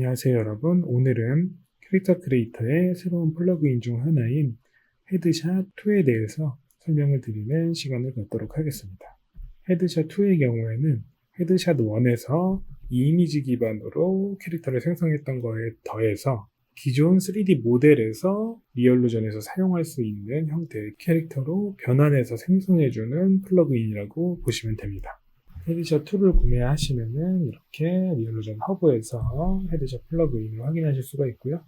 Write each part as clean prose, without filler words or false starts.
안녕하세요 여러분. 오늘은 캐릭터 크리에이터의 새로운 플러그인 중 하나인 헤드샷2에 대해서 설명을 드리는 시간을 갖도록 하겠습니다. 헤드샷2의 경우에는 헤드샷1에서 이미지 기반으로 캐릭터를 생성했던 거에 더해서 기존 3D 모델에서 리얼루전에서 사용할 수 있는 형태의 캐릭터로 변환해서 생성해주는 플러그인이라고 보시면 됩니다. 헤드샷2를 구매하시면은 이렇게 리얼루전 허브에서 헤드샷 플러그인을 확인하실 수가 있고요.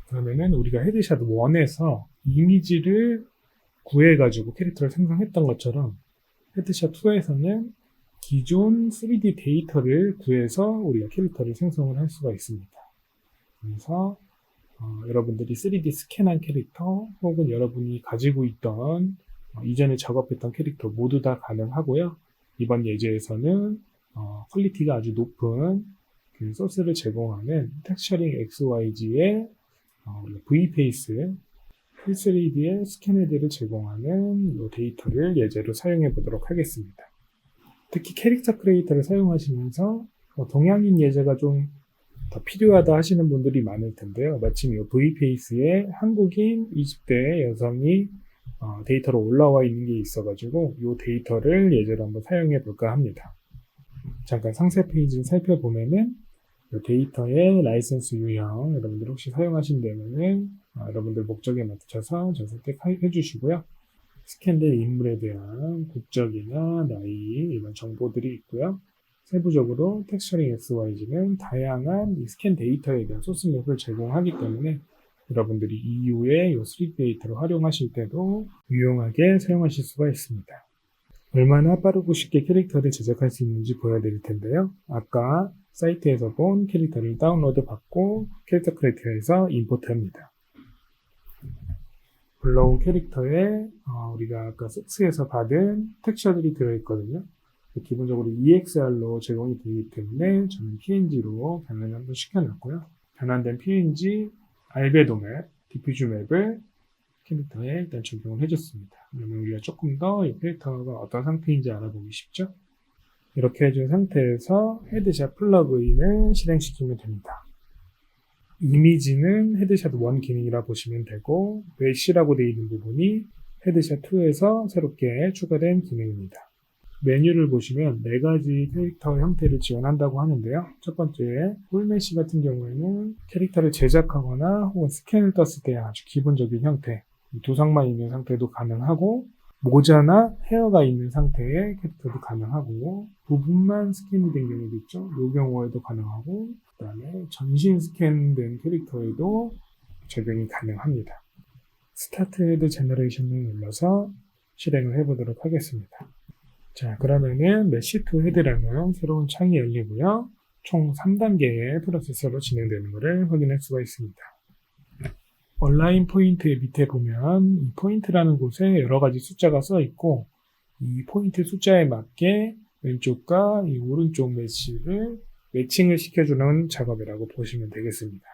그러면은 우리가 헤드샷1에서 이미지를 구해가지고 캐릭터를 생성했던 것처럼 헤드샷2에서는 기존 3D 데이터를 구해서 우리가 캐릭터를 생성을 할 수가 있습니다. 그래서 여러분들이 3D 스캔한 캐릭터 혹은 여러분이 가지고 있던 이전에 작업했던 캐릭터 모두 다 가능하고요. 이번 예제에서는 퀄리티가 아주 높은 그 소스를 제공하는 텍스처링 XYZ의 V페이스 P3D의 스캔헤드를 제공하는 이 데이터를 예제로 사용해 보도록 하겠습니다. 특히 캐릭터 크리에이터를 사용하시면서 동양인 예제가 좀 더 필요하다 하시는 분들이 많을 텐데요. 마침 이 V페이스에 한국인 20대 여성이 데이터로 올라와 있는 게 있어가지고 이 데이터를 예제로 한번 사용해 볼까 합니다. 잠깐 상세 페이지를 살펴보면은 이 데이터의 라이센스 유형 여러분들 혹시 사용하신다면은 여러분들 목적에 맞춰서 선택해 주시고요. 스캔된 인물에 대한 국적이나 나이 이런 정보들이 있고요. 세부적으로 텍스처링 XYZ는 다양한 이 스캔 데이터에 대한 소스 맵을 제공하기 때문에 여러분들이 이후에 이 3D 데이터를 활용하실 때도 유용하게 사용하실 수가 있습니다. 얼마나 빠르고 쉽게 캐릭터를 제작할 수 있는지 보여드릴 텐데요. 아까 사이트에서 본 캐릭터를 다운로드 받고 캐릭터 크리에이터에서 임포트합니다. 불러온 캐릭터에 우리가 아까 소스에서 받은 텍스처들이 들어있거든요. 기본적으로 EXR로 제공이 되기 때문에 저는 PNG로 변환을 한번 시켜놨고요. 변환된 PNG 알베도 맵, 디퓨즈 맵을 캐릭터에 일단 적용을 해줬습니다. 그러면 우리가 조금 더 이 캐릭터가 어떤 상태인지 알아보기 쉽죠? 이렇게 해준 상태에서 헤드샷 플러그인을 실행시키면 됩니다. 이미지는 헤드샷 1 기능이라 보시면 되고 메쉬라고 되어 있는 부분이 헤드샷 2에서 새롭게 추가된 기능입니다. 메뉴를 보시면 4가지 캐릭터 형태를 지원한다고 하는데요. 첫 번째, 풀메시 같은 경우에는 캐릭터를 제작하거나 혹은 스캔을 떴을 때 아주 기본적인 형태, 두상만 있는 상태도 가능하고 모자나 헤어가 있는 상태의 캐릭터도 가능하고 부분만 스캔이 된 경우도 있죠. 이 경우에도 가능하고 그 다음에 전신 스캔된 캐릭터에도 적용이 가능합니다. 스타트 헤드 제너레이션을 눌러서 실행을 해보도록 하겠습니다. 자, 그러면은 메쉬2 헤드라는 새로운 창이 열리고요. 총 3단계의 프로세서로 진행되는 것을 확인할 수가 있습니다. 온라인 포인트의 밑에 보면 이 포인트라는 곳에 여러 가지 숫자가 써 있고 이 포인트 숫자에 맞게 왼쪽과 이 오른쪽 메쉬를 매칭을 시켜주는 작업이라고 보시면 되겠습니다.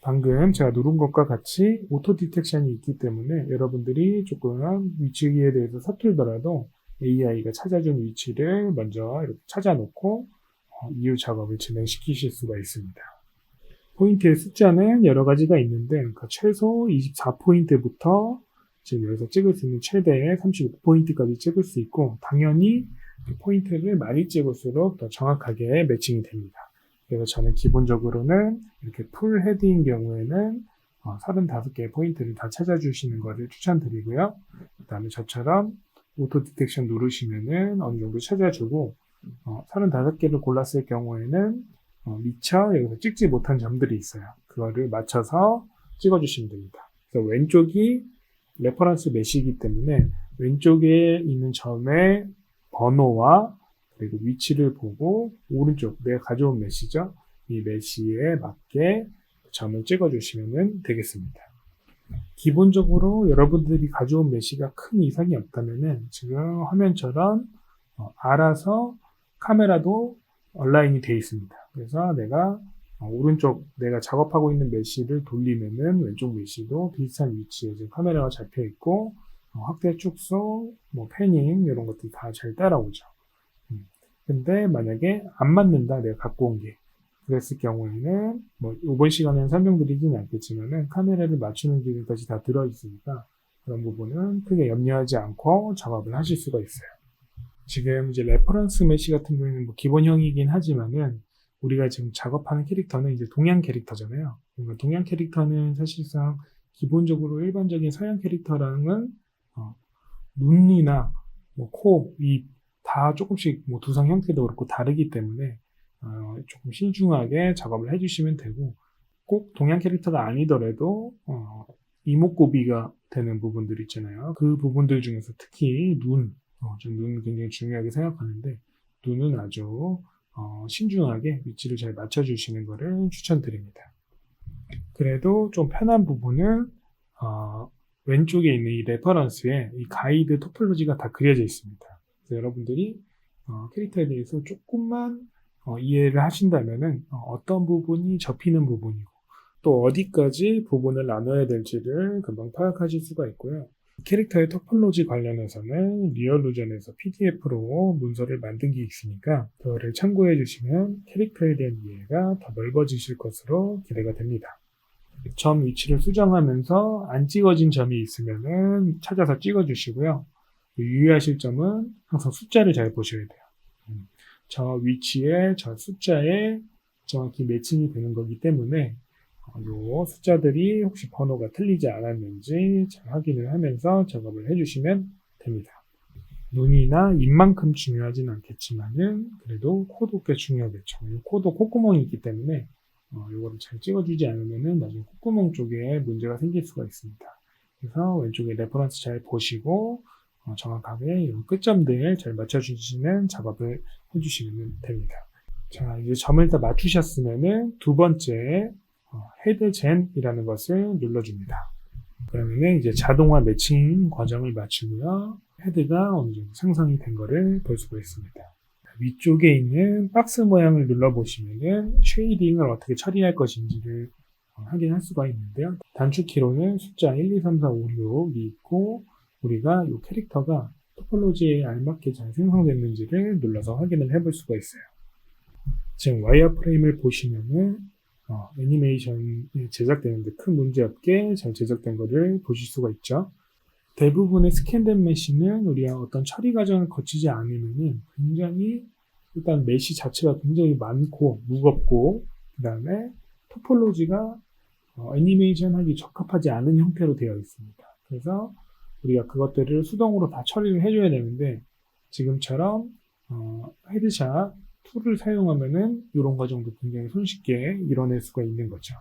방금 제가 누른 것과 같이 오토 디텍션이 있기 때문에 여러분들이 조금 위치에 대해서 서툴더라도 AI가 찾아준 위치를 먼저 이렇게 찾아놓고 이후 작업을 진행시키실 수가 있습니다. 포인트의 숫자는 여러 가지가 있는데 그러니까 최소 24포인트부터 지금 여기서 찍을 수 있는 최대 35포인트까지 찍을 수 있고 당연히 포인트를 많이 찍을수록 더 정확하게 매칭이 됩니다. 그래서 저는 기본적으로는 이렇게 풀 헤드인 경우에는 35개의 포인트를 다 찾아주시는 것을 추천드리고요. 그 다음에 저처럼 오토 디텍션 누르시면은 어느 정도 찾아주고 35개를 골랐을 경우에는 미처 여기서 찍지 못한 점들이 있어요. 그거를 맞춰서 찍어주시면 됩니다. 그래서 왼쪽이 레퍼런스 메시이기 때문에 왼쪽에 있는 점의 번호와 그리고 위치를 보고 오른쪽 내가 가져온 메시죠. 이 메시에 맞게 점을 찍어주시면 되겠습니다. 기본적으로 여러분들이 가져온 메시가 큰 이상이 없다면은 지금 화면처럼 알아서 카메라도 온라인이 되어 있습니다. 그래서 내가 오른쪽 내가 작업하고 있는 메시를 돌리면은 왼쪽 메시도 비슷한 위치에 지금 카메라가 잡혀 있고 확대 축소, 패닝 이런 것들이 다 잘 따라오죠. 근데 만약에 안 맞는다 내가 갖고 온 게 그랬을 경우에는 뭐 이번 시간에는 설명드리지는 않겠지만은 카메라를 맞추는 기능까지 다 들어있으니까 그런 부분은 크게 염려하지 않고 작업을 하실 수가 있어요. 지금 이제 레퍼런스 메시 같은 경우에는 뭐 기본형이긴 하지만은 우리가 지금 작업하는 캐릭터는 이제 동양 캐릭터잖아요. 그러니까 동양 캐릭터는 사실상 기본적으로 일반적인 서양 캐릭터랑은 눈이나 뭐 코, 입 다 조금씩 뭐 두상 형태도 그렇고 다르기 때문에 조금 신중하게 작업을 해주시면 되고 꼭 동양 캐릭터가 아니더라도 이목구비가 되는 부분들 있잖아요. 그 부분들 중에서 특히 눈 굉장히 중요하게 생각하는데 눈은 아주 신중하게 위치를 잘 맞춰주시는 것을 추천드립니다. 그래도 좀 편한 부분은 왼쪽에 있는 이 레퍼런스에 이 가이드 토폴로지가 다 그려져 있습니다. 그래서 여러분들이 캐릭터에 대해서 조금만 이해를 하신다면은 어떤 부분이 접히는 부분이고 또 어디까지 부분을 나눠야 될지를 금방 파악하실 수가 있고요. 캐릭터의 토폴로지 관련해서는 리얼루전에서 PDF로 문서를 만든 게 있으니까 그거를 참고해 주시면 캐릭터에 대한 이해가 더 넓어지실 것으로 기대가 됩니다. 점 위치를 수정하면서 안 찍어진 점이 있으면은 찾아서 찍어 주시고요. 유의하실 점은 항상 숫자를 잘 보셔야 돼요. 저 위치에 저 숫자에 정확히 매칭이 되는 거기 때문에 요 숫자들이 혹시 번호가 틀리지 않았는지 잘 확인을 하면서 작업을 해주시면 됩니다. 눈이나 입만큼 중요하진 않겠지만은 그래도 코도 꽤 중요하겠죠. 코도 콧구멍이 있기 때문에 이거를 잘 찍어주지 않으면은 나중에 콧구멍 쪽에 문제가 생길 수가 있습니다. 그래서 왼쪽에 레퍼런스 잘 보시고 정확하게 이런 끝점들 잘 맞춰주시는 작업을 해주시면 됩니다. 자, 이제 점을 다 맞추셨으면은 두 번째 헤드 젠이라는 것을 눌러줍니다. 그러면은 이제 자동화 매칭 과정을 마치고요. 헤드가 어느 정도 생성이 된 것을 볼 수가 있습니다. 위쪽에 있는 박스 모양을 눌러보시면은 쉐이딩을 어떻게 처리할 것인지를 확인할 수가 있는데요. 단축키로는 숫자 1, 2, 3, 4, 5, 6이 있고 우리가 이 캐릭터가 토폴로지에 알맞게 잘 생성됐는지를 눌러서 확인을 해볼 수가 있어요. 지금 와이어프레임을 보시면은 애니메이션이 제작되는데 큰 문제 없게 잘 제작된 것을 보실 수가 있죠. 대부분의 스캔된 메시는 우리가 어떤 처리 과정을 거치지 않으면은 굉장히 일단 메시 자체가 굉장히 많고 무겁고 그 다음에 토폴로지가 애니메이션 하기 적합하지 않은 형태로 되어 있습니다. 그래서 우리가 그것들을 수동으로 다 처리를 해줘야 되는데 지금처럼 헤드샷 툴을 사용하면은 이런 과정도 굉장히 손쉽게 이뤄낼 수가 있는 거죠.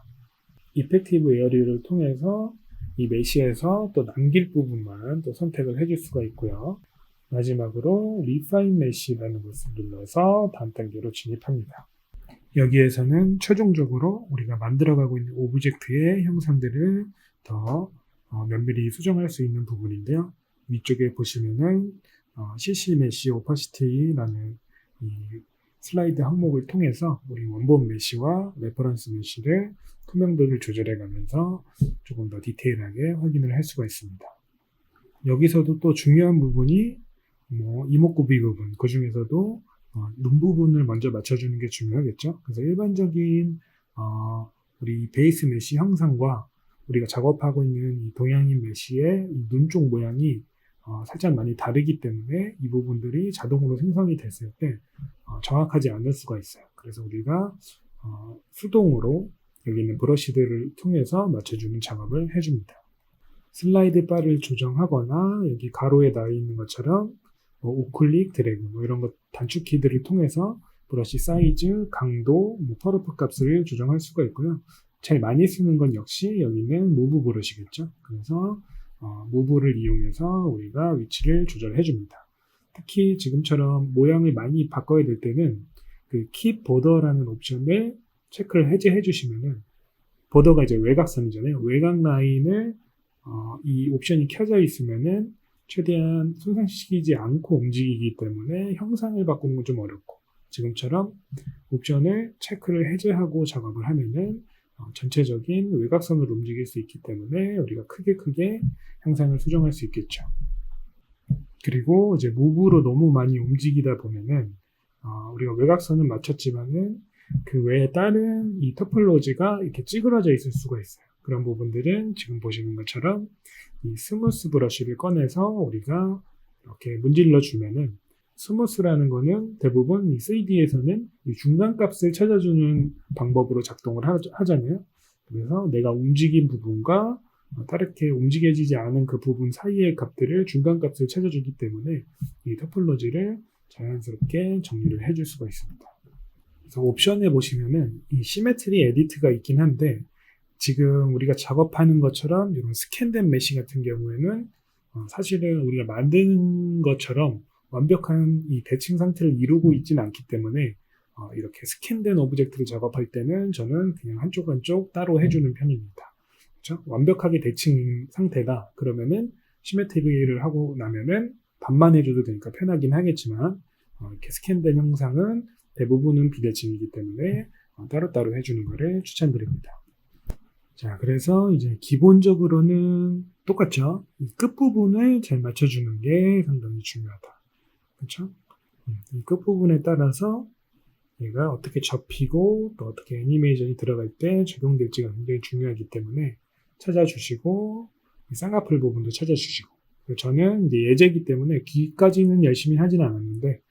이펙티브 에어리어를 통해서 이 메시에서 또 남길 부분만 또 선택을 해줄 수가 있고요. 마지막으로 리파인 메시라는 것을 눌러서 다음 단계로 진입합니다. 여기에서는 최종적으로 우리가 만들어가고 있는 오브젝트의 형상들을 더 면밀히 수정할 수 있는 부분인데요. 위쪽에 보시면은 CC 메시 오퍼시티라는 이 슬라이드 항목을 통해서 우리 원본 메시와 레퍼런스 메시를 투명도를 조절해 가면서 조금 더 디테일하게 확인을 할 수가 있습니다. 여기서도 또 중요한 부분이 이목구비 부분, 그 중에서도 눈 부분을 먼저 맞춰주는 게 중요하겠죠. 그래서 일반적인 우리 베이스 메시 형상과 우리가 작업하고 있는 이 동양인 메시의 눈 쪽 모양이 살짝 많이 다르기 때문에 이 부분들이 자동으로 생성이 됐을 때 정확하지 않을 수가 있어요. 그래서 우리가 수동으로 여기 있는 브러쉬들을 통해서 맞춰주는 작업을 해줍니다. 슬라이드 바를 조정하거나 여기 가로에 나와 있는 것처럼 우클릭, 드래그 이런 것 단축키들을 통해서 브러쉬 사이즈, 강도, 퍼로프 값을 조정할 수가 있고요. 제일 많이 쓰는 건 역시 여기는 무브 브러쉬겠죠. 그래서 무브를 이용해서 우리가 위치를 조절해 줍니다. 특히 지금처럼 모양을 많이 바꿔야 될 때는 그 Keep Border라는 옵션을 체크를 해제해 주시면은 보더가 이제 외곽선이잖아요. 외곽 라인을 이 옵션이 켜져 있으면은 최대한 손상시키지 않고 움직이기 때문에 형상을 바꾸는 건 좀 어렵고 지금처럼 옵션을 체크를 해제하고 작업을 하면은 전체적인 외곽선을 움직일 수 있기 때문에 우리가 크게 형상을 수정할 수 있겠죠. 그리고 이제 무브로 너무 많이 움직이다 보면은 우리가 외곽선은 맞췄지만은 그 외에 다른 이 토폴로지가 이렇게 찌그러져 있을 수가 있어요. 그런 부분들은 지금 보시는 것처럼 이 스무스 브러쉬를 꺼내서 우리가 이렇게 문질러 주면은, 스무스라는 거는 대부분 이 3D에서는 이 중간값을 찾아주는 방법으로 작동을 하잖아요. 그래서 내가 움직인 부분과 다르게 움직여지지 않은 그 부분 사이의 값들을 중간값을 찾아주기 때문에 이 토폴로지를 자연스럽게 정리를 해줄 수가 있습니다. 그래서 옵션에 보시면은 이 시메트리 에디트가 있긴 한데, 지금 우리가 작업하는 것처럼 이런 스캔된 메시 같은 경우에는 사실은 우리가 만든 것처럼 완벽한 이 대칭 상태를 이루고 있지는 않기 때문에 이렇게 스캔된 오브젝트를 작업할 때는 저는 그냥 한쪽 한쪽 따로 해주는 편입니다. 그렇죠? 완벽하게 대칭 상태다 그러면은 시메트리를 하고 나면은 반만 해줘도 되니까 편하긴 하겠지만, 이렇게 스캔된 형상은 대부분은 비대칭이기 때문에 따로따로 해주는 것을 추천드립니다. 자, 그래서 이제 기본적으로는 똑같죠. 이 끝부분을 잘 맞춰주는 게 상당히 중요하다. 그렇죠? 이 끝부분에 따라서 얘가 어떻게 접히고 또 어떻게 애니메이션이 들어갈 때 적용될지가 굉장히 중요하기 때문에 찾아주시고, 이 쌍꺼풀 부분도 찾아주시고, 저는 이제 예제이기 때문에 귀까지는 열심히 하진 않았는데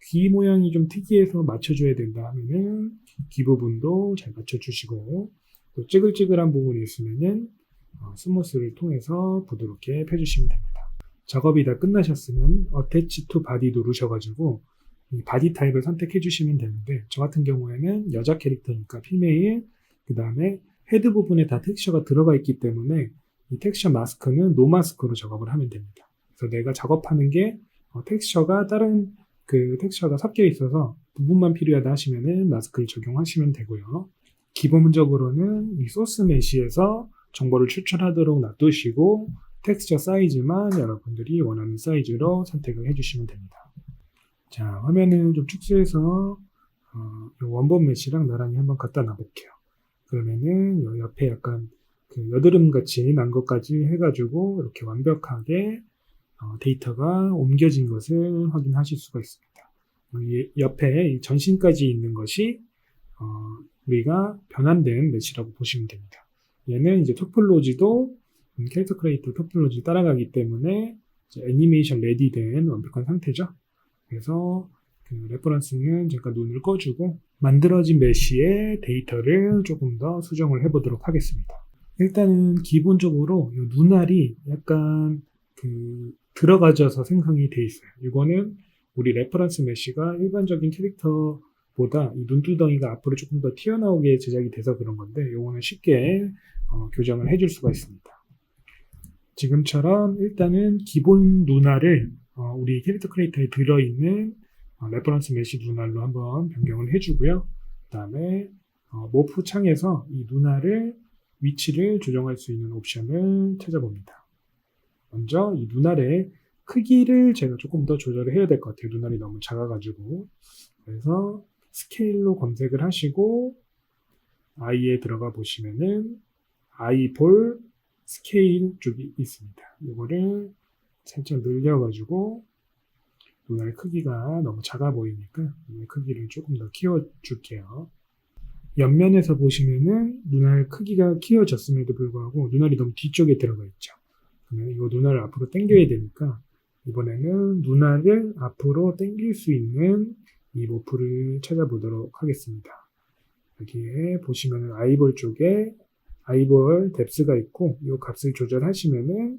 귀 모양이 좀 특이해서 맞춰줘야 된다 하면은 귀 부분도 잘 맞춰주시고, 또 찌글찌글한 부분이 있으면은 스무스를 통해서 부드럽게 펴주시면 됩니다. 작업이 다 끝나셨으면 Attach to Body 누르셔가지고 이 바디 타입을 선택해 주시면 되는데, 저 같은 경우에는 여자 캐릭터니까 피메일, 그 다음에 헤드 부분에 다 텍스처가 들어가 있기 때문에 이 텍스처 마스크는 노 마스크로 작업을 하면 됩니다. 그래서 내가 작업하는 게 텍스처가 다른 그 텍스처가 섞여 있어서 부분만 필요하다 하시면은 마스크를 적용하시면 되고요. 기본적으로는 이 소스 메시에서 정보를 추출하도록 놔두시고 텍스처 사이즈만 여러분들이 원하는 사이즈로 선택을 해주시면 됩니다. 자, 화면을 좀 축소해서 원본 메시랑 나란히 한번 갖다 놔볼게요. 그러면은 옆에 약간 그 여드름 같이 난 것까지 해가지고 이렇게 완벽하게 데이터가 옮겨진 것을 확인하실 수가 있습니다. 옆에 이 전신까지 있는 것이 우리가 변환된 메시라고 보시면 됩니다. 얘는 이제 토폴로지도 캐릭터 크리에이터 토폴로지 따라가기 때문에 애니메이션 레디된 완벽한 상태죠. 그래서 그 레퍼런스는 잠깐 눈을 꺼주고 만들어진 메시의 데이터를 조금 더 수정을 해보도록 하겠습니다. 일단은 기본적으로 이 눈알이 약간 그 들어가져서 생성이 돼 있어요. 이거는 우리 레퍼런스 메시가 일반적인 캐릭터보다 이 눈두덩이가 앞으로 조금 더 튀어나오게 제작이 돼서 그런 건데, 이거는 쉽게 교정을 해줄 수가 있습니다. 지금처럼 일단은 기본 눈알을 우리 캐릭터 크리에이터에 들어있는 레퍼런스 메시 눈알로 한번 변경을 해주고요. 그 다음에 모프 창에서 이 눈알을 위치를 조정할 수 있는 옵션을 찾아봅니다. 먼저 이 눈알의 크기를 제가 조금 더 조절을 해야 될 것 같아요. 눈알이 너무 작아가지고. 그래서 스케일로 검색을 하시고 아이에 들어가 보시면은 아이볼 스케일 쪽이 있습니다. 이거를 살짝 늘려가지고 눈알 크기가 너무 작아 보이니까 눈알 크기를 조금 더 키워줄게요. 옆면에서 보시면은 눈알 크기가 키워졌음에도 불구하고 눈알이 너무 뒤쪽에 들어가 있죠. 그러면 이거 눈알을 앞으로 당겨야 되니까 이번에는 눈알을 앞으로 당길 수 있는 이 모프를 찾아보도록 하겠습니다. 여기에 보시면은 아이볼 쪽에 아이볼 뎁스가 있고 이 값을 조절하시면은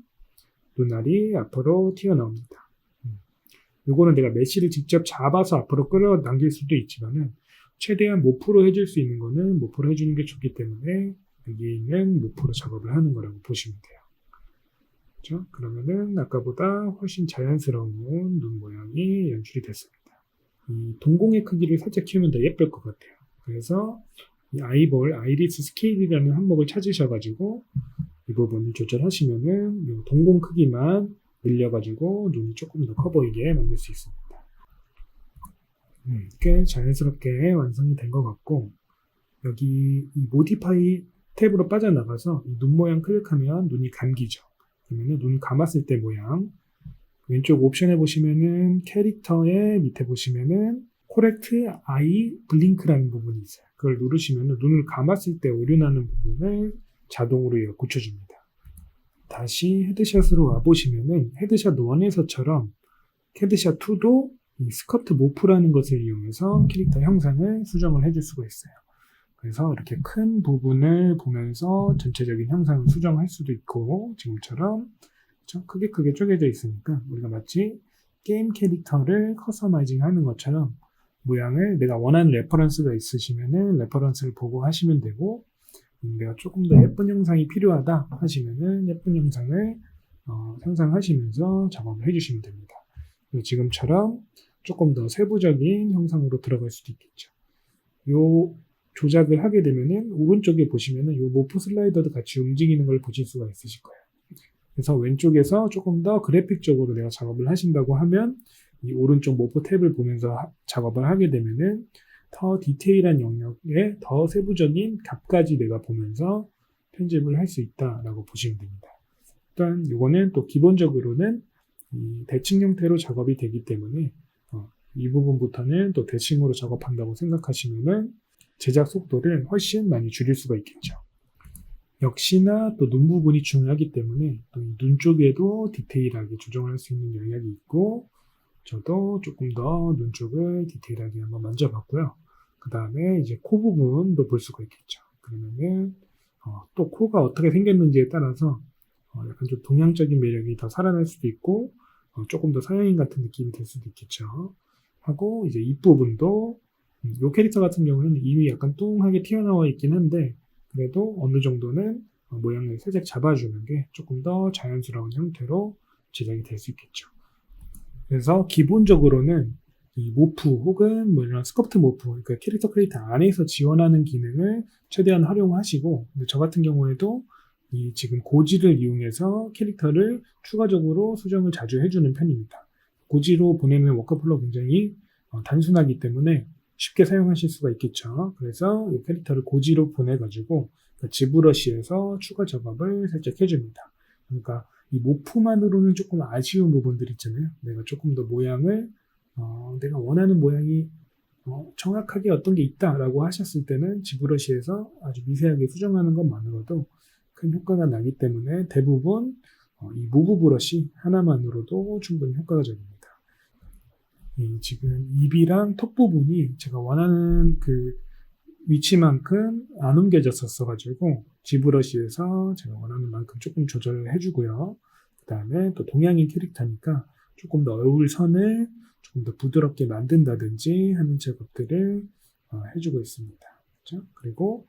눈알이 앞으로 튀어나옵니다. 이거는 내가 메시를 직접 잡아서 앞으로 끌어당길 수도 있지만은 최대한 모프로 해줄 수 있는 거는 모프로 해주는 게 좋기 때문에 여기 있는 모프로 작업을 하는 거라고 보시면 돼요. 그렇죠? 그러면은 아까보다 훨씬 자연스러운 눈 모양이 연출이 됐습니다. 이 동공의 크기를 살짝 키우면 더 예쁠 것 같아요. 그래서 이 아이볼, 아이리스 스케일이라는 항목을 찾으셔가지고 이 부분을 조절하시면은 이 동공 크기만 늘려가지고 눈이 조금 더 커 보이게 만들 수 있습니다. 꽤 자연스럽게 완성이 된 것 같고, 여기 이 모디파이 탭으로 빠져나가서 이 눈 모양 클릭하면 눈이 감기죠. 그러면 눈 감았을 때 모양, 왼쪽 옵션에 보시면은 캐릭터의 밑에 보시면은 코렉트 아이 블링크라는 부분이 있어요. 그걸 누르시면 눈을 감았을 때 오류나는 부분을 자동으로 얘가 고쳐줍니다. 다시 헤드샷으로 와보시면은 헤드샷 1에서처럼 헤드샷 2도 이 스커트 모프라는 것을 이용해서 캐릭터 형상을 수정을 해줄 수가 있어요. 그래서 이렇게 큰 부분을 보면서 전체적인 형상을 수정할 수도 있고, 지금처럼 크게 쪼개져 있으니까 우리가 마치 게임 캐릭터를 커스터마이징 하는 것처럼 모양을 내가 원하는 레퍼런스가 있으시면은 레퍼런스를 보고 하시면 되고, 내가 조금 더 예쁜 형상이 필요하다 하시면은 예쁜 형상을 생성하시면서 작업을 해주시면 됩니다. 지금처럼 조금 더 세부적인 형상으로 들어갈 수도 있겠죠. 요 조작을 하게 되면은 오른쪽에 보시면은 요 모프 슬라이더도 같이 움직이는 걸 보실 수가 있으실 거예요. 그래서 왼쪽에서 조금 더 그래픽적으로 내가 작업을 하신다고 하면 이 오른쪽 모프 탭을 보면서 작업을 하게 되면은 더 디테일한 영역에 더 세부적인 값까지 내가 보면서 편집을 할 수 있다라고 보시면 됩니다. 일단 이거는 또 기본적으로는 이 대칭 형태로 작업이 되기 때문에 이 부분부터는 또 대칭으로 작업한다고 생각하시면은 제작 속도를 훨씬 많이 줄일 수가 있겠죠. 역시나 또 눈 부분이 중요하기 때문에 또 눈 쪽에도 디테일하게 조정을 할 수 있는 영역이 있고, 저도 조금 더 눈 쪽을 디테일하게 한번 만져봤고요. 그 다음에 이제 코 부분도 볼 수가 있겠죠. 그러면은 또 코가 어떻게 생겼는지에 따라서 약간 좀 동양적인 매력이 더 살아날 수도 있고, 조금 더 서양인 같은 느낌이 될 수도 있겠죠. 하고 이제 입 부분도 이 캐릭터 같은 경우에는 입이 약간 뚱하게 튀어나와 있긴 한데, 그래도 어느 정도는 모양을 살짝 잡아주는 게 조금 더 자연스러운 형태로 제작이 될 수 있겠죠. 그래서 기본적으로는 이 모프 혹은 뭐 이런 스커트 모프, 그러니까 캐릭터 크리에이터 안에서 지원하는 기능을 최대한 활용하시고, 근데 저 같은 경우에도 이 지금 고지를 이용해서 캐릭터를 추가적으로 수정을 자주 해주는 편입니다. 고지로 보내는 워크플로우 굉장히 단순하기 때문에 쉽게 사용하실 수가 있겠죠. 그래서 이 캐릭터를 고지로 보내가지고 지브러시에서 추가 작업을 살짝 해줍니다. 그러니까 이 모프만으로는 조금 아쉬운 부분들 있잖아요. 내가 조금 더 모양을 내가 원하는 모양이 정확하게 어떤 게 있다라고 하셨을 때는 지브러시에서 아주 미세하게 수정하는 것만으로도 큰 효과가 나기 때문에 대부분 이 무브 브러쉬 하나만으로도 충분히 효과적입니다. 지금 입이랑 턱 부분이 제가 원하는 그 위치만큼 안 옮겨졌었어가지고 지브러시에서 제가 원하는 만큼 조금 조절을 해주고요. 그 다음에 또 동양인 캐릭터니까 조금 더 얼굴 선을 조금 더 부드럽게 만든다든지 하는 작업들을 해주고 있습니다. 그렇죠? 그리고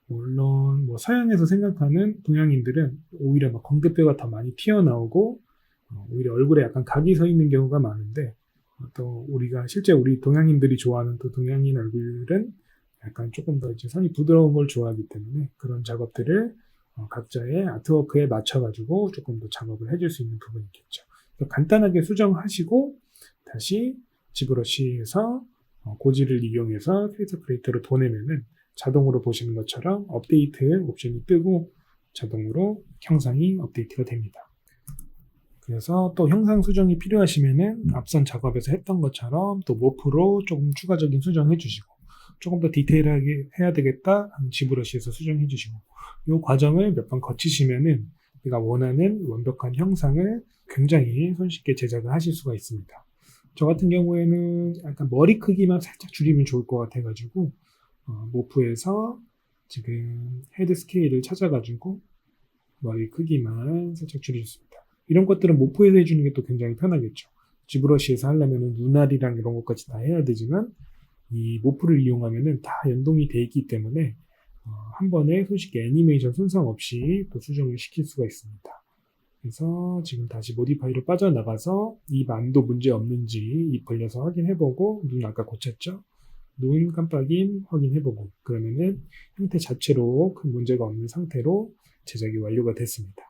물론 뭐 서양에서 생각하는 동양인들은 오히려 막 광대뼈가 더 많이 튀어나오고 오히려 얼굴에 약간 각이 서 있는 경우가 많은데, 또 우리가 실제 우리 동양인들이 좋아하는 또 동양인 얼굴은 약간 조금 더 이제 선이 부드러운 걸 좋아하기 때문에 그런 작업들을 각자의 아트워크에 맞춰가지고 조금 더 작업을 해줄 수 있는 부분이 있겠죠. 간단하게 수정하시고 다시 지브러시에서 고지를 이용해서 캐릭터 크리에이터를 보내면은 자동으로 보시는 것처럼 업데이트 옵션이 뜨고 자동으로 형상이 업데이트가 됩니다. 그래서 또 형상 수정이 필요하시면은 앞선 작업에서 했던 것처럼 또 모프로 조금 추가적인 수정해 주시고, 조금 더 디테일하게 해야 되겠다 하면 지브러시에서 수정해 주시고, 이 과정을 몇 번 거치시면은 내가 원하는 완벽한 형상을 굉장히 손쉽게 제작을 하실 수가 있습니다. 저 같은 경우에는 약간 머리 크기만 살짝 줄이면 좋을 것 같아가지고 모프에서 지금 헤드 스케일을 찾아가지고 머리 크기만 살짝 줄여줬습니다. 이런 것들은 모프에서 해주는 게 또 굉장히 편하겠죠. 지브러시에서 하려면 눈알이랑 이런 것까지 다 해야 되지만 이 모프를 이용하면은 다 연동이 돼 있기 때문에 한 번에 솔직히 애니메이션 손상 없이 또 수정을 시킬 수가 있습니다. 그래서 지금 다시 모디파이로 빠져나가서 입 안도 문제 없는지 입 벌려서 확인해보고, 눈 아까 고쳤죠? 눈 깜빡임 확인해보고, 그러면은 형태 자체로 큰 문제가 없는 상태로 제작이 완료가 됐습니다.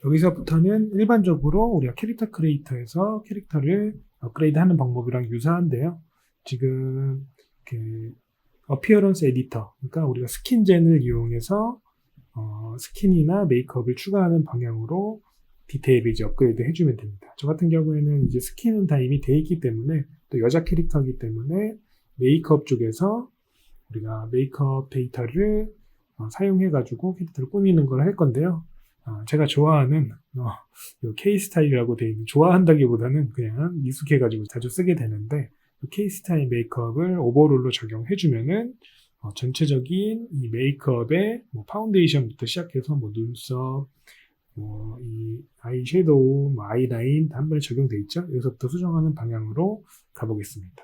여기서부터는 일반적으로 우리가 캐릭터 크리에이터에서 캐릭터를 업그레이드 하는 방법이랑 유사한데요. 지금 그 어피어런스 에디터, 그러니까 우리가 스킨젠을 이용해서 스킨이나 메이크업을 추가하는 방향으로 디테일을 이제 업그레이드 해주면 됩니다. 저 같은 경우에는 이제 스킨은 다 이미 돼 있기 때문에, 또 여자 캐릭터이기 때문에 메이크업 쪽에서 우리가 메이크업 데이터를 사용해가지고 캐릭터를 꾸미는 걸 할 건데요. 제가 좋아하는 요 K-스타일이라고 되어 있는, 좋아한다기보다는 그냥 익숙해가지고 자주 쓰게 되는데, K-스타일 메이크업을 오버롤로 적용해주면은 전체적인 이 메이크업의 뭐 파운데이션부터 시작해서 뭐 눈썹, 이 아이 섀도우, 뭐 아이라인 한 번에 적용돼 있죠. 여기서부터 수정하는 방향으로 가보겠습니다.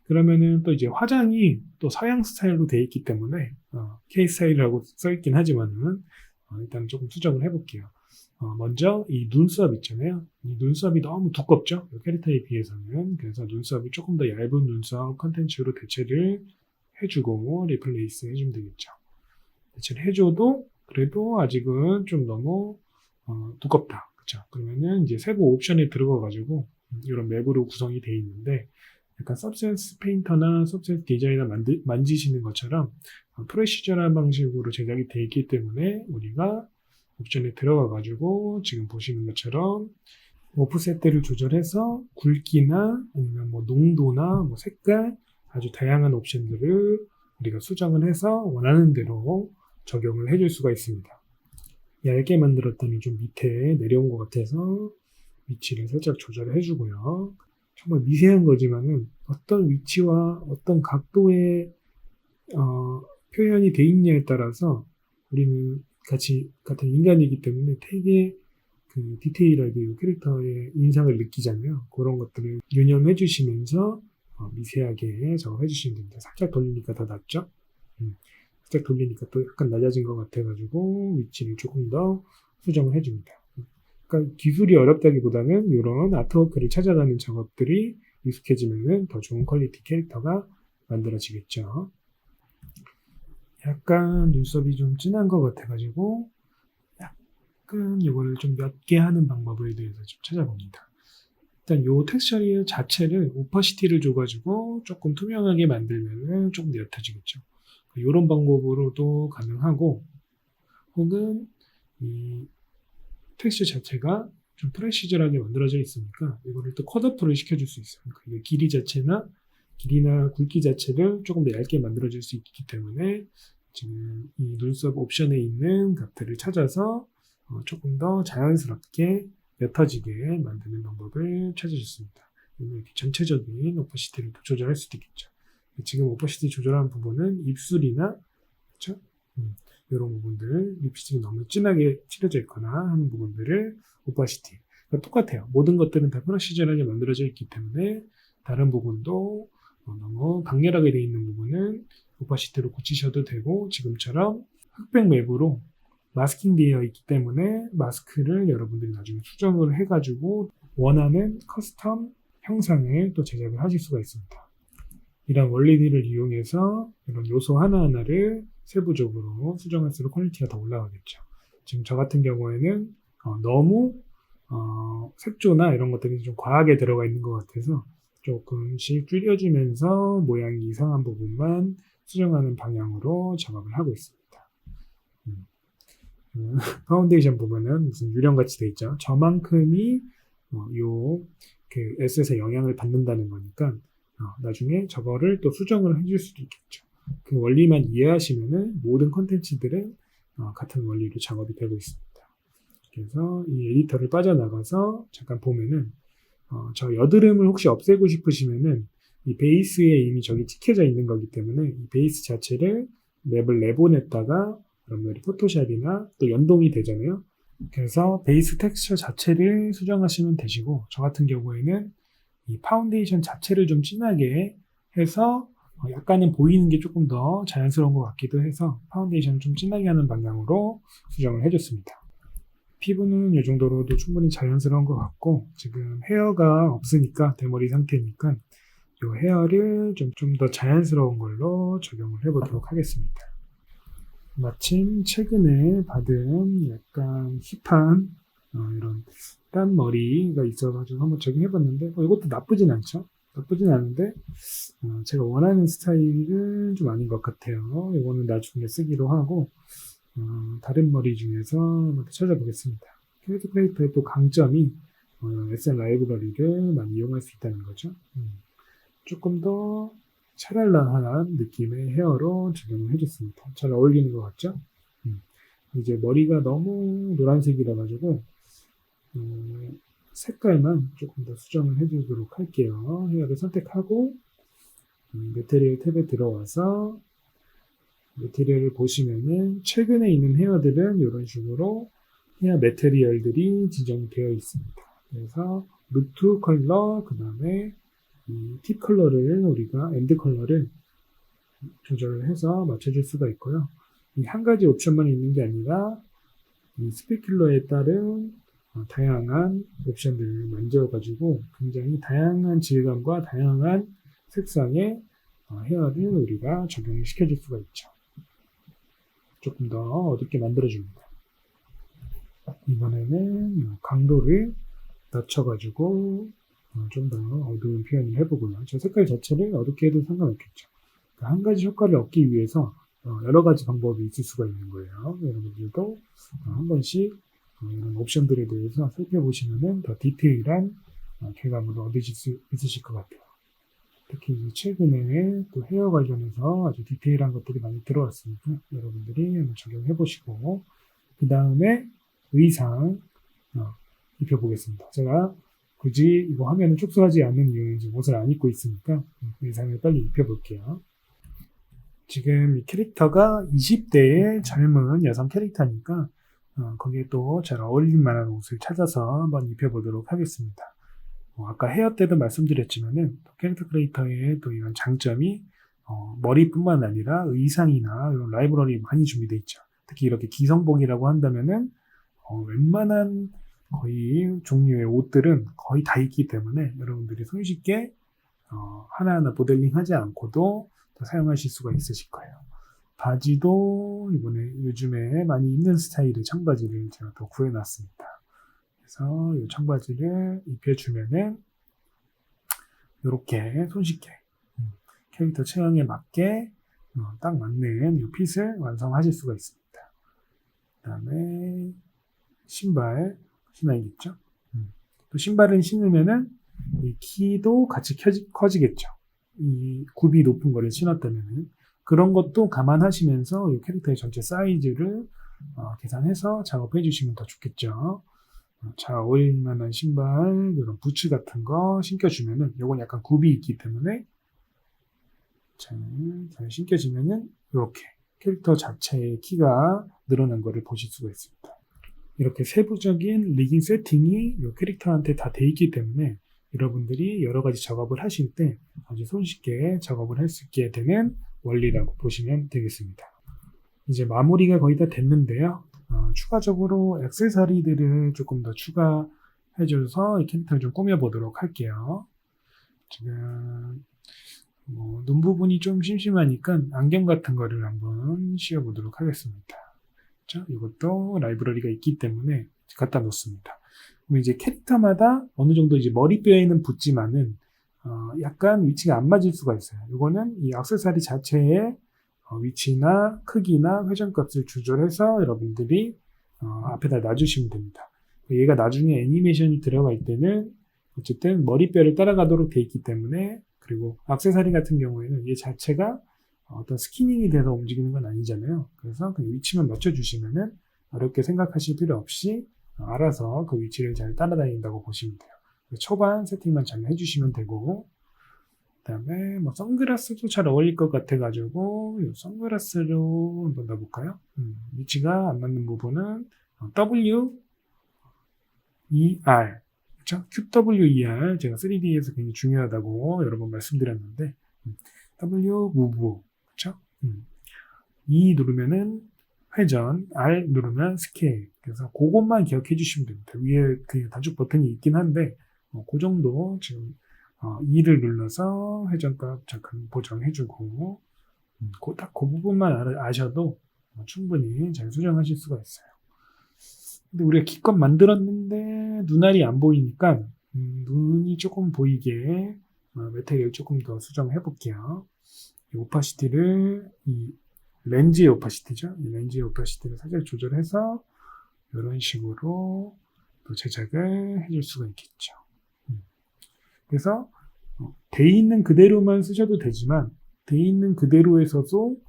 그러면은 또 이제 화장이 또 서양 스타일로 되어 있기 때문에 K 스타일이라고 써 있긴 하지만은 일단 조금 수정을 해볼게요. 먼저 이 눈썹 있잖아요. 이 눈썹이 너무 두껍죠. 이 캐릭터에 비해서는. 그래서 눈썹을 조금 더 얇은 눈썹 컨텐츠로 대체를 해주고 리플레이스 해주면 되겠죠. 대체를 해줘도 그래도 아직은 좀 너무 두껍다. 그쵸? 그러면은 이제 세부 옵션에 들어가가지고 이런 맵으로 구성이 되어 있는데, 약간 서브센스 페인터나 서브센스 디자이너 만지시는 것처럼 프로시저럴 방식으로 제작이 되어 있기 때문에 우리가 옵션에 들어가가지고 지금 보시는 것처럼 오프셋들을 조절해서 굵기나 아니면 뭐 농도나 뭐 색깔 아주 다양한 옵션들을 우리가 수정을 해서 원하는 대로 적용을 해줄 수가 있습니다. 얇게 만들었더니 좀 밑에 내려온 것 같아서 위치를 살짝 조절을 해주고요. 정말 미세한 거지만은 어떤 위치와 어떤 각도의 표현이 돼 있냐에 따라서 우리는 같은 인간이기 때문에 되게 그 디테일하게 이 캐릭터의 인상을 느끼잖아요. 그런 것들을 유념해 주시면서 미세하게 작업해 주시면 됩니다. 살짝 돌리니까 더 낫죠? 살짝 돌리니까 또 약간 낮아진 것 같아가지고 위치를 조금 더 수정을 해줍니다. 그러니까 기술이 어렵다기보다는 이런 아트워크를 찾아가는 작업들이 익숙해지면 더 좋은 퀄리티 캐릭터가 만들어지겠죠. 약간 눈썹이 좀 진한 것 같아가지고 약간 이거를 좀 몇 개 하는 방법에 대해서 좀 찾아봅니다. 일단 요 텍스처 자체를 오퍼시티를 줘가지고 조금 투명하게 만들면 조금 옅어지겠죠. 이런 방법으로도 가능하고, 혹은 이 텍스처 자체가 좀 프레시절하게 만들어져 있으니까 이거를 또 컷오프를 시켜줄 수 있어요. 그러니까 길이나 굵기 자체를 조금 더 얇게 만들어줄 수 있기 때문에 지금 이 눈썹 옵션에 있는 값들을 찾아서 조금 더 자연스럽게 옅어지게 만드는 방법을 찾으셨습니다. 이렇게 전체적인 오퍼시티를 조절할 수도 있겠죠. 지금 오퍼시티 조절한 부분은 입술이나, 그렇죠? 이런 부분들, 립스틱이 너무 진하게 칠해져 있거나 하는 부분들을 오퍼시티. 그러니까 똑같아요. 모든 것들은 다 프로시저널하게 만들어져 있기 때문에 다른 부분도 너무 강렬하게 되어 있는 부분은 오퍼시티로 고치셔도 되고, 지금처럼 흑백 맵으로 마스킹 되어 있기 때문에 마스크를 여러분들이 나중에 수정을 해가지고 원하는 커스텀 형상을 또 제작을 하실 수가 있습니다. 이런 원리들을 이용해서 이런 요소 하나하나를 세부적으로 수정할수록 퀄리티가 더 올라가겠죠. 지금 저 같은 경우에는 너무 색조나 이런 것들이 좀 과하게 들어가 있는 것 같아서 조금씩 줄여주면서 모양이 이상한 부분만 수정하는 방향으로 작업을 하고 있습니다. 파운데이션 보면은 무슨 유령같이 되어 있죠. 저만큼이 그 S에서 영향을 받는다는 거니까 나중에 저거를 또 수정을 해줄 수도 있겠죠. 그 원리만 이해하시면은 모든 컨텐츠들은 같은 원리로 작업이 되고 있습니다. 그래서 이 에디터를 빠져나가서 잠깐 보면은 저 여드름을 혹시 없애고 싶으시면은 이 베이스에 이미 저기 찍혀져 있는 거기 때문에 이 베이스 자체를 맵을 내보냈다가 그러면 포토샵이나 또 연동이 되잖아요. 그래서 베이스 텍스처 자체를 수정하시면 되시고, 저 같은 경우에는 이 파운데이션 자체를 좀 진하게 해서 약간은 보이는 게 조금 더 자연스러운 것 같기도 해서 파운데이션을 좀 진하게 하는 방향으로 수정을 해줬습니다. 피부는 이 정도로도 충분히 자연스러운 것 같고, 지금 헤어가 없으니까 대머리 상태니까 이 헤어를 좀 더 자연스러운 걸로 적용을 해보도록 하겠습니다. 마침 최근에 받은 약간 힙한 이런 딴 머리가 있어가지고 한번 적용해봤는데 이것도 나쁘진 않죠. 나쁘진 않은데 제가 원하는 스타일은 좀 아닌 것 같아요. 이거는 나중에 쓰기로 하고 다른 머리 중에서 한번 찾아보겠습니다. 캐릭터 크리에이터의 또 강점이 SN 라이브러리를 많이 이용할 수 있다는 거죠. 조금 더 샤랄라한 느낌의 헤어로 적용을 해줬습니다. 잘 어울리는 것 같죠? 이제 머리가 너무 노란색이라 가지고 색깔만 조금 더 수정을 해주도록 할게요. 헤어를 선택하고 매테리얼 탭에 들어와서 매테리얼을 보시면은 최근에 있는 헤어들은 이런 식으로 헤어 매테리얼들이 지정되어 있습니다. 그래서 루트 컬러, 그 다음에 팁 컬러를 우리가 엔드 컬러를 조절을 해서 맞춰줄 수가 있고요. 이 한 가지 옵션만 있는 게 아니라 이 스페큘러에 따른 다양한 옵션들을 만들어가지고 굉장히 다양한 질감과 다양한 색상의 헤어를 우리가 적용을 시켜줄 수가 있죠. 조금 더 어둡게 만들어줍니다. 이번에는 강도를 낮춰가지고 좀 더 어두운 표현을 해보고요. 저 색깔 자체를 어둡게 해도 상관없겠죠. 그러니까 한 가지 효과를 얻기 위해서 여러 가지 방법이 있을 수가 있는 거예요. 여러분들도 한 번씩 이런 옵션들에 대해서 살펴보시면 더 디테일한 쾌감을 얻으실 수 있으실 것 같아요. 특히 최근에 또 헤어 관련해서 아주 디테일한 것들이 많이 들어왔으니까 여러분들이 한번 적용해 보시고 그 다음에 의상 입혀보겠습니다. 제가 굳이 이거 화면을 축소하지 않는 이유는 지금 옷을 안 입고 있으니까 의상을 빨리 입혀볼게요. 지금 이 캐릭터가 20대의 젊은 여성 캐릭터니까 거기에 또 잘 어울릴 만한 옷을 찾아서 한번 입혀보도록 하겠습니다. 아까 헤어 때도 말씀드렸지만은 캐릭터 크리에이터의 또 이런 장점이 머리뿐만 아니라 의상이나 이런 라이브러리 많이 준비되어 있죠. 특히 이렇게 기성복이라고 한다면은 웬만한 거의 종류의 옷들은 거의 다 있기 때문에 여러분들이 손쉽게 하나하나 모델링하지 않고도 사용하실 수가 있으실 거예요. 바지도 이번에 요즘에 많이 입는 스타일의 청바지를 제가 또 구해놨습니다. 그래서 이 청바지를 입혀주면은 이렇게 손쉽게 캐릭터 체형에 맞게 딱 맞는 이 핏을 완성하실 수가 있습니다. 그 다음에 신발 신어야겠죠. 또 신발을 신으면은 이 키도 같이 커지겠죠. 이 굽이 높은 거를 신었다면은 그런 것도 감안하시면서 이 캐릭터의 전체 사이즈를 계산해서 작업해 주시면 더 좋겠죠. 잘 어울릴 만한 신발, 이런 부츠 같은 거 신겨주면은 요건 약간 굽이 있기 때문에 잘 신겨지면은 이렇게 캐릭터 자체의 키가 늘어난 거를 보실 수가 있습니다. 이렇게 세부적인 리깅 세팅이 이 캐릭터한테 다 돼 있기 때문에 여러분들이 여러 가지 작업을 하실 때 아주 손쉽게 작업을 할 수 있게 되는 원리라고 보시면 되겠습니다. 이제 마무리가 거의 다 됐는데요. 추가적으로 액세서리들을 조금 더 추가해줘서 이 캐릭터를 좀 꾸며보도록 할게요. 지금 눈 부분이 좀 심심하니까 안경 같은 거를 한번 씌워보도록 하겠습니다. 그렇죠? 이것도 라이브러리가 있기 때문에 갖다 놓습니다. 그럼 이제 캐릭터마다 어느 정도 이제 머리뼈에는 붙지만은 약간 위치가 안 맞을 수가 있어요. 이거는 이 액세서리 자체의 위치나 크기나 회전값을 조절해서 여러분들이 앞에다 놔주시면 됩니다. 얘가 나중에 애니메이션이 들어갈 때는 어쨌든 머리뼈를 따라가도록 돼 있기 때문에 그리고 액세서리 같은 경우에는 얘 자체가 어떤 스키닝이 돼서 움직이는 건 아니잖아요. 그래서 그 위치만 맞춰주시면은 어렵게 생각하실 필요 없이 알아서 그 위치를 잘 따라다닌다고 보시면 돼요. 초반 세팅만 잘 해주시면 되고 그 다음에 선글라스도 잘 어울릴 것 같아가지고 이 선글라스로 한번 넣어볼까요? 위치가 안 맞는 부분은 WER 그렇죠? QWER 제가 3D에서 굉장히 중요하다고 여러 번 말씀드렸는데 W move 그렇죠? E 누르면은 회전, R 누르면 스케일. 그래서 그것만 기억해 주시면 됩니다. 위에 그 단축 버튼이 있긴 한데 그 정도 지금 E를 눌러서 회전값 잠깐 보정해주고 딱 그 부분만 아셔도 충분히 잘 수정하실 수가 있어요. 근데 우리가 기껏 만들었는데 눈알이 안 보이니까 눈이 조금 보이게 매트릭을 조금 더 수정해 볼게요. 이 오파시티를 이 렌즈의 오파시티죠. 이 렌즈의 오파시티를 살짝 조절해서 이런 식으로 또 제작을 해줄 수가 있겠죠. 그래서 돼 있는 그대로만 쓰셔도 되지만 돼 있는 그대로에서도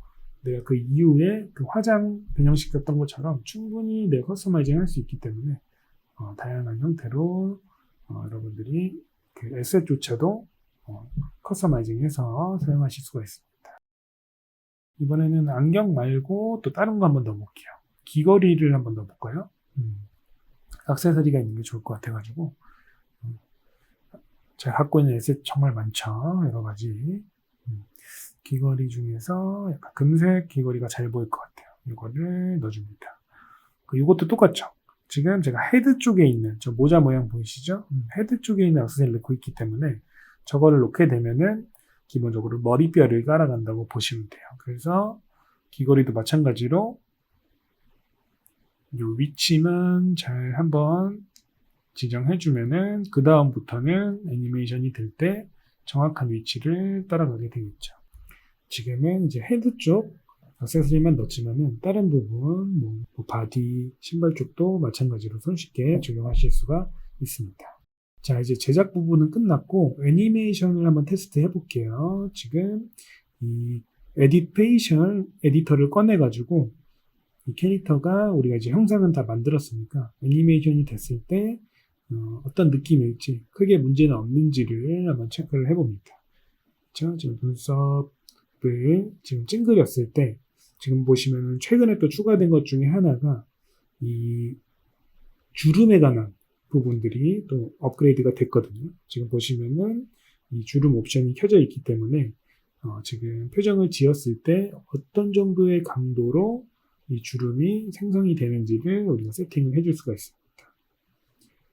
내가 그 이후에 그 화장 변형시켰던 것처럼 충분히 내가 커스터마이징 할 수 있기 때문에 다양한 형태로 여러분들이 그 에셋조차도 커스터마이징해서 사용하실 수가 있습니다. 이번에는 안경 말고 또 다른 거 한번 넣어볼게요. 귀걸이를 한번 넣어볼까요? 액세서리가 있는 게 좋을 것 같아가지고 제가 갖고 있는 에셋 정말 많죠. 여러 가지. 귀걸이 중에서 약간 금색 귀걸이가 잘 보일 것 같아요. 이거를 넣어줍니다. 이것도 똑같죠. 지금 제가 헤드 쪽에 있는 저 모자 모양 보이시죠? 헤드 쪽에 있는 액세서리를 넣고 있기 때문에 저거를 놓게 되면은 기본적으로 머리뼈를 깔아간다고 보시면 돼요. 그래서 귀걸이도 마찬가지로 이 위치만 잘 한번 지정해주면은 그 다음부터는 애니메이션이 될 때 정확한 위치를 따라가게 되겠죠. 지금은 이제 헤드 쪽 액세서리만 넣지만은 다른 부분, 뭐 바디, 신발 쪽도 마찬가지로 손쉽게 적용하실 수가 있습니다. 자, 이제 제작 부분은 끝났고 애니메이션을 한번 테스트 해볼게요. 지금 이 에딧 페이셜 에디터를 꺼내가지고 이 캐릭터가 우리가 이제 형상은 다 만들었으니까 애니메이션이 됐을 때 어떤 느낌일지 크게 문제는 없는지를 한번 체크를 해봅니다. 그렇죠? 지금 눈썹을 지금 찡그렸을 때 지금 보시면은 최근에 또 추가된 것 중에 하나가 이 주름에 관한 부분들이 또 업그레이드가 됐거든요. 지금 보시면은 이 주름 옵션이 켜져 있기 때문에 지금 표정을 지었을 때 어떤 정도의 강도로 이 주름이 생성이 되는지를 우리가 세팅을 해줄 수가 있습니다.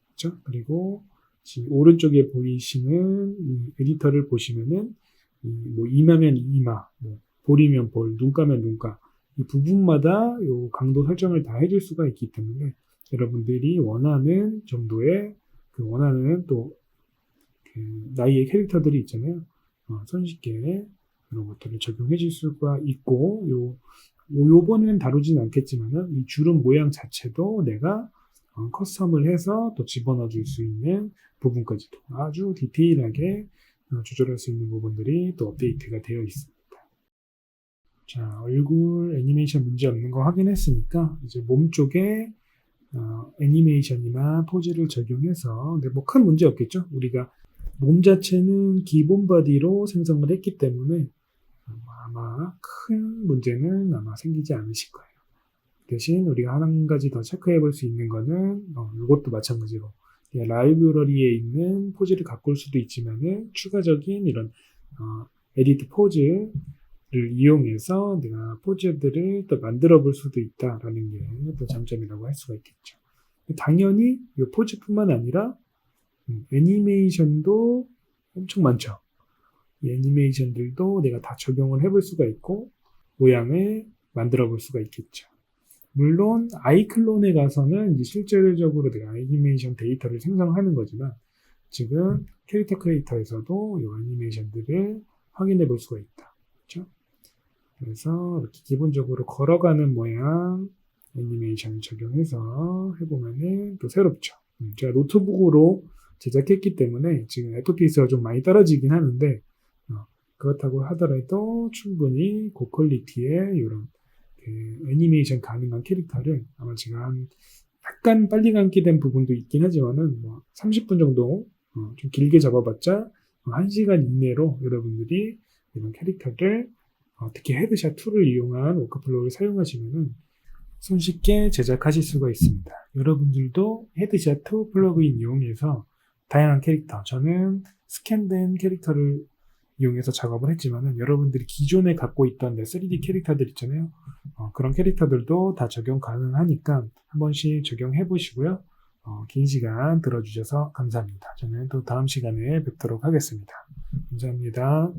그렇죠? 그리고 지금 오른쪽에 보이시는 이 에디터를 보시면은 뭐 이마면 이마, 뭐 볼이면 볼, 눈가면 눈가 이 부분마다 요 강도 설정을 다 해줄 수가 있기 때문에 여러분들이 원하는 정도의 그 원하는 또 그 나이의 캐릭터들이 있잖아요. 손쉽게 이런 것들을 적용해 줄 수가 있고 요번에는 다루진 않겠지만은 이 주름 모양 자체도 내가 커스텀을 해서 또 집어넣어 줄 수 있는 부분까지도 아주 디테일하게 조절할 수 있는 부분들이 또 업데이트가 되어 있습니다. 자, 얼굴 애니메이션 문제 없는 거 확인했으니까 이제 몸 쪽에 애니메이션이나 포즈를 적용해서 근데 뭐 큰 문제 없겠죠? 우리가 몸 자체는 기본 바디로 생성을 했기 때문에 아마 큰 문제는 아마 생기지 않으실 거예요. 대신 우리가 한 가지 더 체크해 볼 수 있는 거는 이것도 마찬가지로 라이브러리에 있는 포즈를 가꿀 수도 있지만은 추가적인 이런 에디트 포즈를 이용해서 내가 포즈들을 또 만들어 볼 수도 있다라는 게 또 장점이라고 할 수가 있겠죠. 당연히 이 포즈뿐만 아니라 애니메이션도 엄청 많죠. 이 애니메이션들도 내가 다 적용을 해볼 수가 있고 모양을 만들어 볼 수가 있겠죠. 물론 아이클론에 가서는 이제 실질적으로 내가 애니메이션 데이터를 생성하는 거지만 지금 캐릭터 크리에이터에서도 이 애니메이션들을 확인해 볼 수가 있다. 그렇죠? 그래서 이렇게 기본적으로 걸어가는 모양 애니메이션을 적용해서 해보면은 또 새롭죠. 제가 노트북으로 제작했기 때문에 지금 FPS가 좀 많이 떨어지긴 하는데 그렇다고 하더라도 충분히 고퀄리티의 이런 애니메이션 가능한 캐릭터를 아마 제가 약간 빨리 감기된 부분도 있긴 하지만은 30분 정도 좀 길게 잡아봤자 1시간 이내로 여러분들이 이런 캐릭터를 특히 헤드샷 툴을 이용한 워크플로우를 사용하시면은 손쉽게 제작하실 수가 있습니다. 여러분들도 헤드샷 툴 플러그인 이용해서 다양한 캐릭터, 저는 스캔된 캐릭터를 이용해서 작업을 했지만은 여러분들이 기존에 갖고 있던 3D 캐릭터들 있잖아요. 그런 캐릭터들도 다 적용 가능하니까 한 번씩 적용해 보시고요. 긴 시간 들어주셔서 감사합니다. 저는 또 다음 시간에 뵙도록 하겠습니다. 감사합니다.